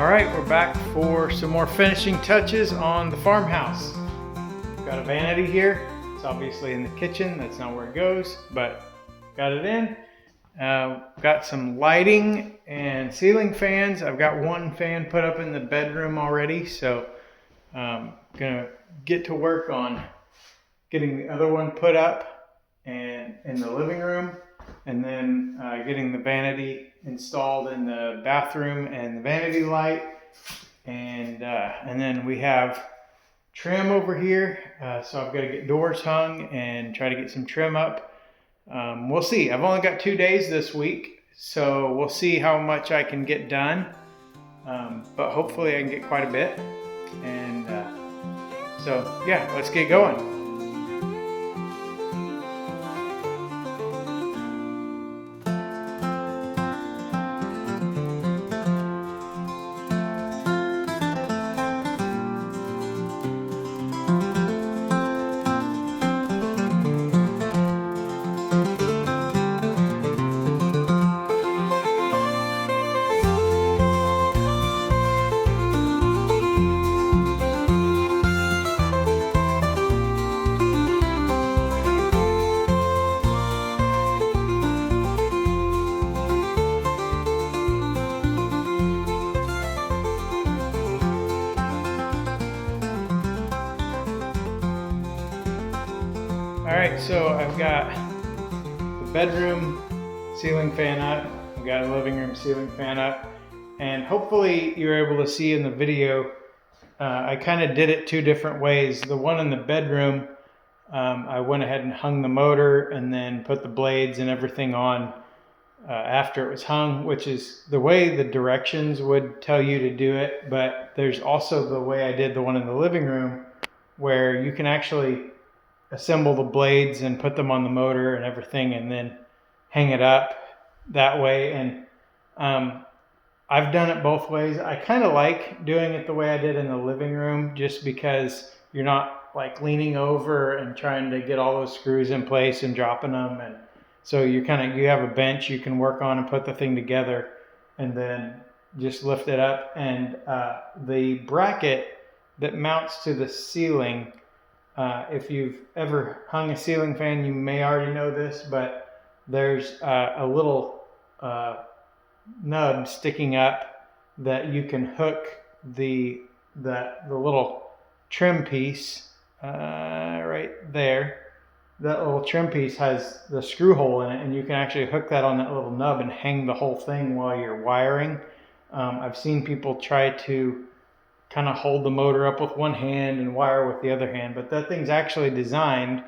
All right, we're back for some more finishing touches on the farmhouse. Got a vanity here. It's obviously in the kitchen. That's not where it goes, but got it in. Got some lighting and ceiling fans. I've got one fan put up in the bedroom already, so I'm gonna get to work on getting the other one put up and in the living room, and then getting the vanity installed in the bathroom and the vanity light, and then we have trim over here, so I've got to get doors hung and try to get some trim up. We'll see. I've only got 2 days this week, so we'll see how much I can get done, but hopefully I can get quite a bit, and so yeah, let's get going. Alright, so I've got the bedroom ceiling fan up, I've got a living room ceiling fan up, and hopefully you're able to see in the video, I kind of did it 2 different ways. The one in the bedroom, I went ahead and hung the motor and then put the blades and everything on after it was hung, which is the way the directions would tell you to do it, but there's also the way I did the one in the living room where you can actually assemble the blades and put them on the motor and everything and then hang it up that way. And I've done it both ways. I kind of like doing it the way I did in the living room, just because you're not like leaning over and trying to get all those screws in place and dropping them, and so you have a bench you can work on and put the thing together and then just lift it up. And the bracket that mounts to the ceiling, if you've ever hung a ceiling fan, you may already know this, but there's a little nub sticking up that you can hook the little trim piece right there. That little trim piece has the screw hole in it, and you can actually hook that on that little nub and hang the whole thing while you're wiring. I've seen people try to kind of hold the motor up with one hand and wire with the other hand, but that thing's actually designed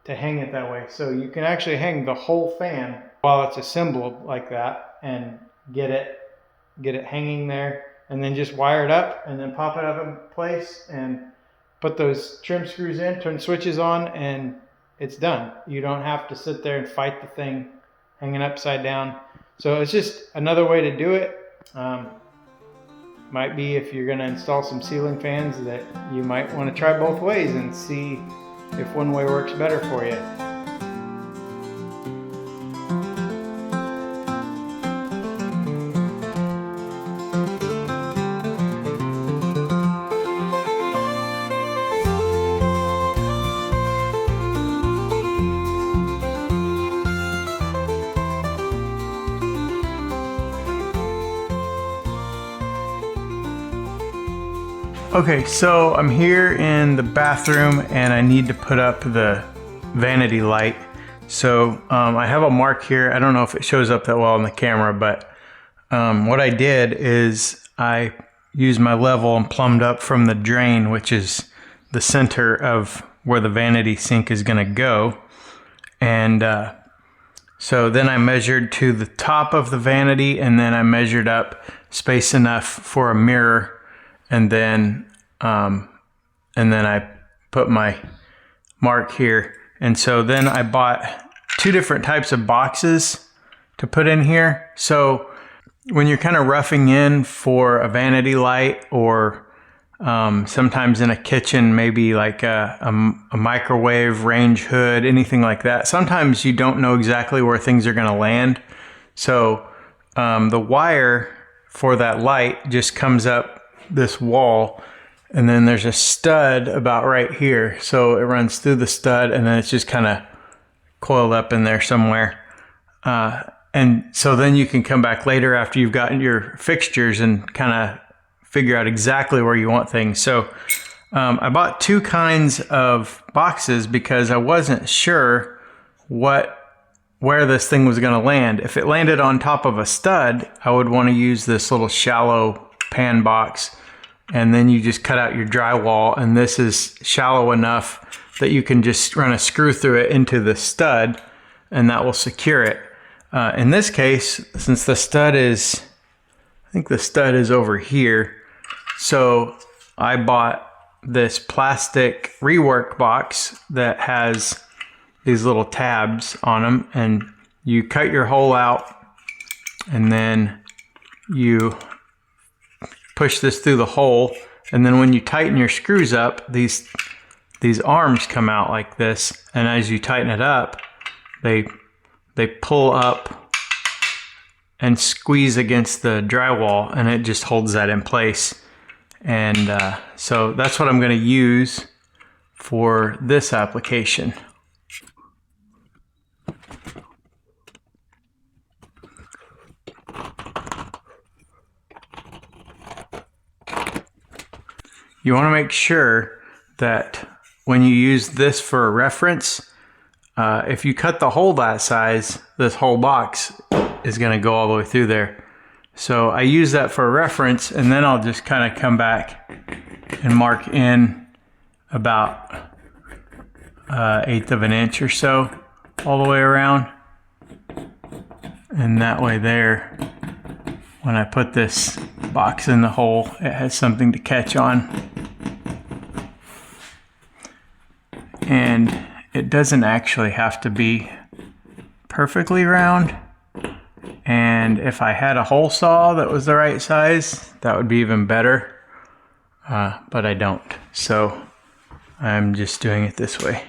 to hang it that way. So you can actually hang the whole fan while it's assembled like that and get it hanging there, and then just wire it up and then pop it up in place and put those trim screws in, turn switches on, and it's done. You don't have to sit there and fight the thing hanging upside down. So it's just another way to do it. Might be, if you're going to install some ceiling fans, that you might want to try both ways and see if one way works better for you. Okay, so I'm here in the bathroom and I need to put up the vanity light. So I have a mark here. I don't know if it shows up that well on the camera, but what I did is I used my level and plumbed up from the drain, which is the center of where the vanity sink is going to go. And so then I measured to the top of the vanity, and then I measured up space enough for a mirror. And then I put my mark here. And so then I bought 2 different types of boxes to put in here. So when you're kind of roughing in for a vanity light, or sometimes in a kitchen, maybe like a microwave, range hood, anything like that, sometimes you don't know exactly where things are going to land. So the wire for that light just comes up this wall, and then there's a stud about right here. So it runs through the stud, and then it's just kind of coiled up in there somewhere. And so then you can come back later after you've gotten your fixtures and kind of figure out exactly where you want things. So I bought two kinds of boxes because I wasn't sure where this thing was going to land. If it landed on top of a stud, I would want to use this little shallow pan box, and then you just cut out your drywall, and this is shallow enough that you can just run a screw through it into the stud, and that will secure it. In this case, since the stud is, I think the stud is over here, so I bought this plastic rework box that has these little tabs on them, and you cut your hole out, and then you push this through the hole, and then when you tighten your screws up, these arms come out like this, and as you tighten it up, they pull up and squeeze against the drywall, and it just holds that in place. And so that's what I'm going to use for this application. You want to make sure that when you use this for a reference, if you cut the hole that size, this whole box is going to go all the way through there. So I use that for a reference, and then I'll just kind of come back and mark in about 1/8 of an inch or so all the way around. And that way there, when I put this box in the hole, it has something to catch on. And it doesn't actually have to be perfectly round. And if I had a hole saw that was the right size, that would be even better. But I don't. So I'm just doing it this way.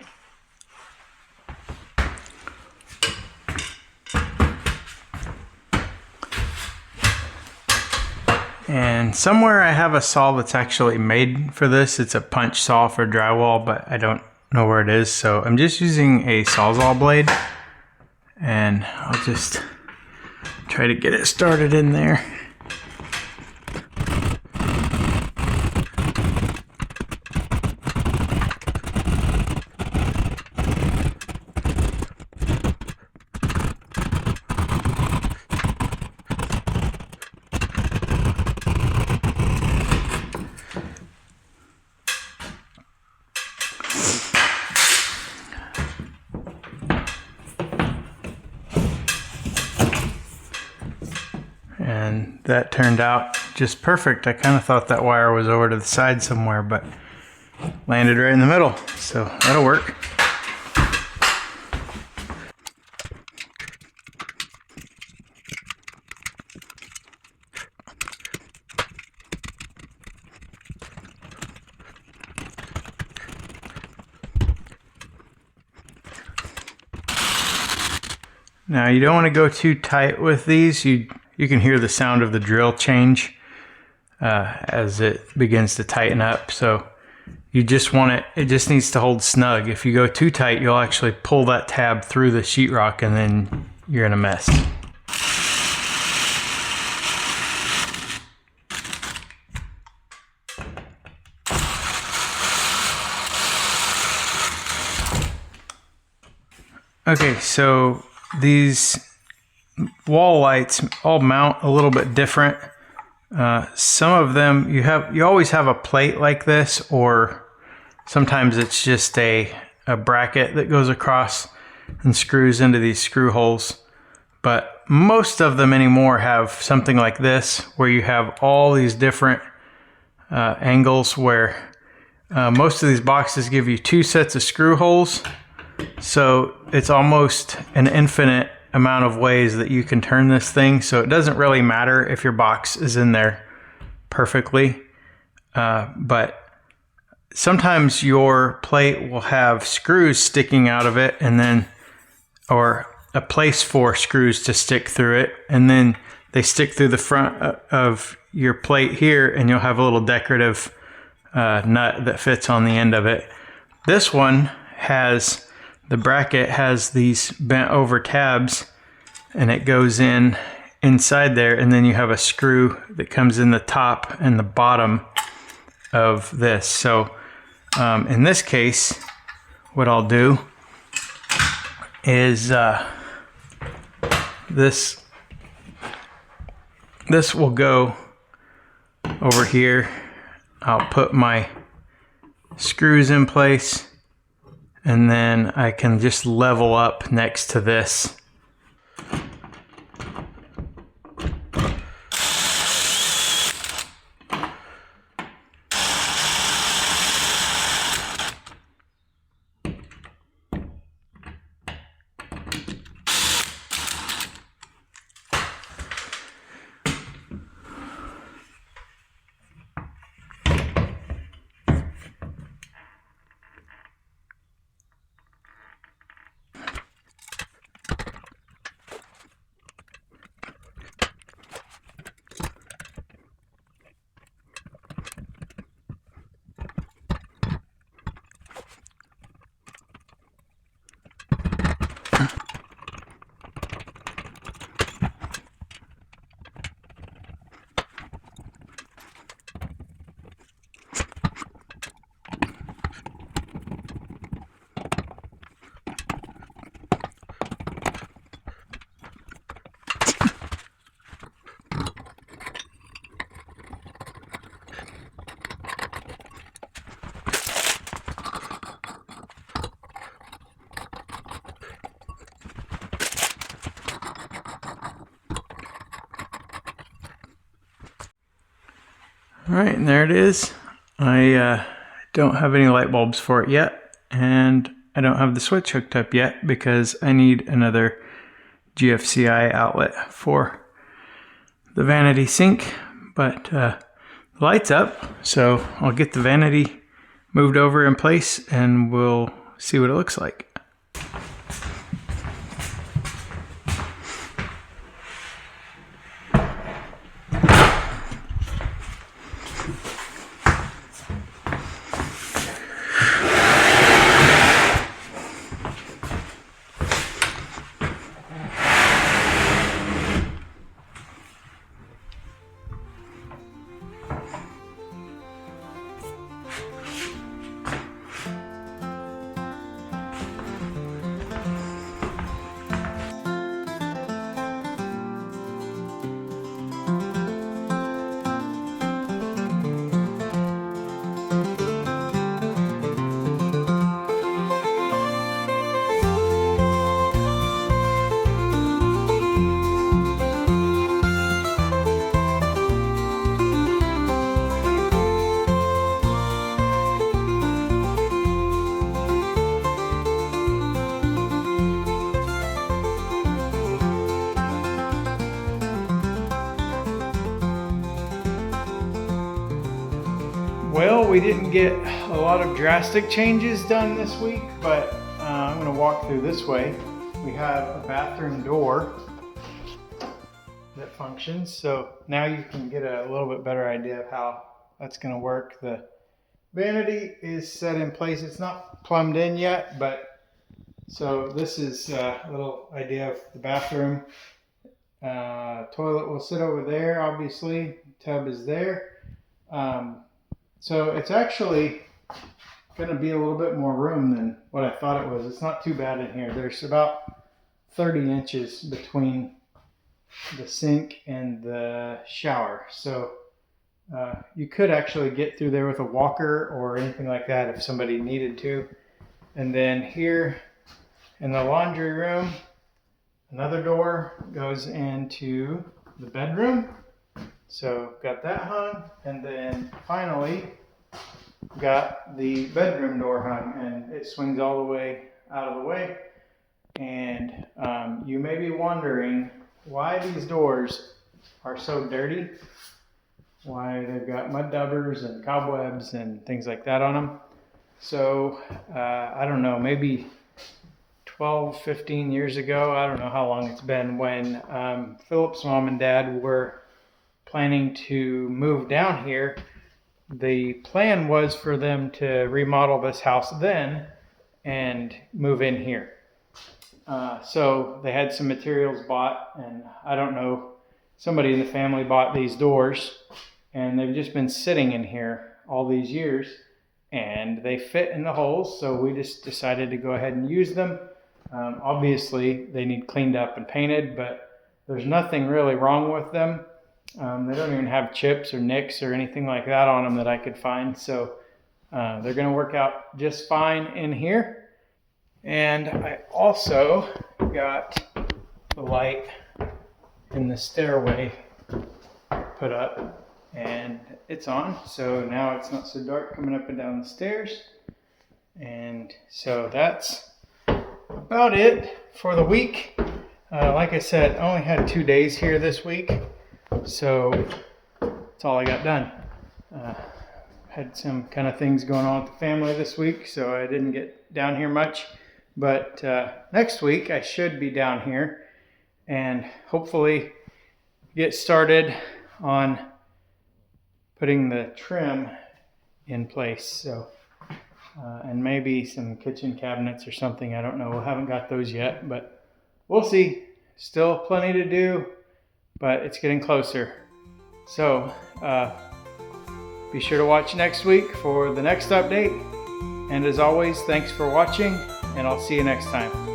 And somewhere I have a saw that's actually made for this. It's a punch saw for drywall, but I don't know where it is. So I'm just using a Sawzall blade, and I'll just try to get it started in there. And that turned out just perfect. I kind of thought that wire was over to the side somewhere, but landed right in the middle, so that'll work. Now you don't want to go too tight with these. You can hear the sound of the drill change as it begins to tighten up. So you just want it just needs to hold snug. If you go too tight, you'll actually pull that tab through the sheetrock, and then you're in a mess. Okay, so these wall lights all mount a little bit different. Some of them you always have a plate like this, or sometimes it's just a bracket that goes across and screws into these screw holes. But most of them anymore have something like this, where you have all these different angles, where most of these boxes give you 2 sets of screw holes. So it's almost an infinite amount of ways that you can turn this thing. So it doesn't really matter if your box is in there perfectly. But sometimes your plate will have screws sticking out of it, and then, or a place for screws to stick through it. And then they stick through the front of your plate here, and you'll have a little decorative nut that fits on the end of it. This one has, the bracket has these bent over tabs, and it goes in inside there, and then you have a screw that comes in the top and the bottom of this. So in this case, what I'll do is this will go over here. I'll put my screws in place, and then I can just level up next to this. All right, and there it is. I don't have any light bulbs for it yet, and I don't have the switch hooked up yet because I need another GFCI outlet for the vanity sink, but the light's up, so I'll get the vanity moved over in place and we'll see what it looks like. Well, we didn't get a lot of drastic changes done this week, but I'm going to walk through this way. We have a bathroom door that functions, so now you can get a little bit better idea of how that's going to work. The vanity is set in place. It's not plumbed in yet, but so this is a little idea of the bathroom. Toilet will sit over there, obviously. Tub is there. So it's actually going to be a little bit more room than what I thought it was. It's not too bad in here. There's about 30 inches between the sink and the shower. So you could actually get through there with a walker or anything like that if somebody needed to. And then here in the laundry room, another door goes into the bedroom. So got that hung, and then finally got the bedroom door hung, and it swings all the way out of the way. And you may be wondering why these doors are so dirty, why they've got mud daubers and cobwebs and things like that on them. So I don't know, maybe 12, 15 years ago. I don't know how long it's been, when Philip's mom and dad were planning to move down here. The plan was for them to remodel this house then and move in here. So they had some materials bought, and I don't know, somebody in the family bought these doors, and they've just been sitting in here all these years, and they fit in the holes, so we just decided to go ahead and use them. Obviously they need cleaned up and painted, but there's nothing really wrong with them. They don't even have chips or nicks or anything like that on them that I could find, so they're going to work out just fine in here. And I also got the light in the stairway put up, and it's on, so now it's not so dark coming up and down the stairs. And so that's about it for the week. Like I said, I only had 2 days here this week, so that's all I got done. Had some kind of things going on with the family this week, so I didn't get down here much. But next week I should be down here and hopefully get started on putting the trim in place. So and maybe some kitchen cabinets or something. I don't know. We haven't got those yet, but we'll see. Still plenty to do, but it's getting closer. So be sure to watch next week for the next update. And as always, thanks for watching, and I'll see you next time.